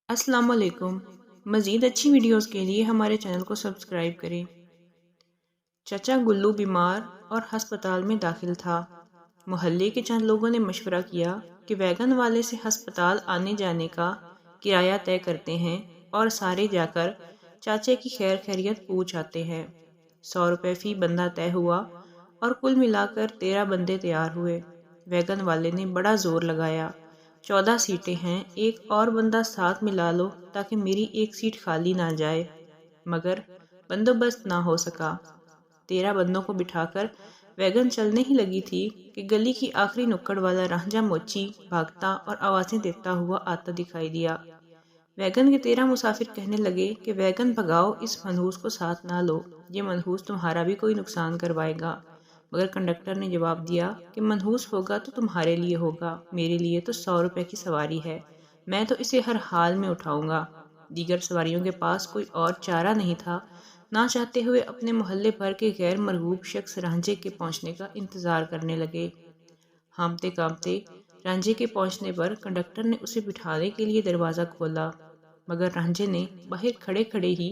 अस्सलाम वालेकुम। मज़ीद अच्छी वीडियोस के लिए हमारे चैनल को सब्सक्राइब करें। चचा गुल्लू बीमार और हस्पताल में दाखिल था। मोहल्ले के चंद लोगों ने मशवरा किया कि वैगन वाले से हस्पताल आने जाने का किराया तय करते हैं और सारे जाकर चाचे की खैर खैरियत पूछ आते हैं। 100 रुपये फ़ी बंदा तय हुआ और कुल मिलाकर 13 बंदे तैयार हुए। वैगन वाले ने बड़ा ज़ोर लगाया, 14 सीटें हैं, एक और बंदा साथ मिला लो ताकि मेरी एक सीट खाली ना जाए। मगर बंदोबस्त ना हो सका। 13 बंदों को बिठाकर वैगन चलने ही लगी थी कि गली की आखिरी नुक्कड़ वाला रांझा मोची भागता और आवाज़ें देता हुआ आता दिखाई दिया। वैगन के 13 मुसाफिर कहने लगे कि वैगन भगाओ, इस मनहूस को साथ ना लो, ये मनहूस तुम्हारा भी कोई नुकसान करवाएगा। मगर कंडक्टर ने जवाब दिया कि मनहूस होगा तो तुम्हारे लिए होगा, मेरे लिए तो 100 रुपये की सवारी है, मैं तो इसे हर हाल में उठाऊंगा। दीगर सवारियों के पास कोई और चारा नहीं था। ना चाहते हुए अपने मोहल्ले भर के गैर मरगूब शख्स रांझे के पहुंचने का इंतज़ार करने लगे। हाँफते कांपते रांझे के पहुंचने पर कंडक्टर ने उसे बिठाने के लिए दरवाज़ा खोला, मगर रांझे ने बाहर खड़े खड़े ही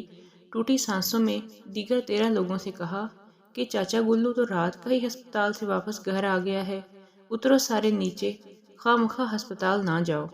टूटी सांसों में दीगर 13 लोगों से कहा कि चाचा गुल्लू तो रात का ही अस्पताल से वापस घर आ गया है, उतरो सारे नीचे, खामखा अस्पताल ना जाओ।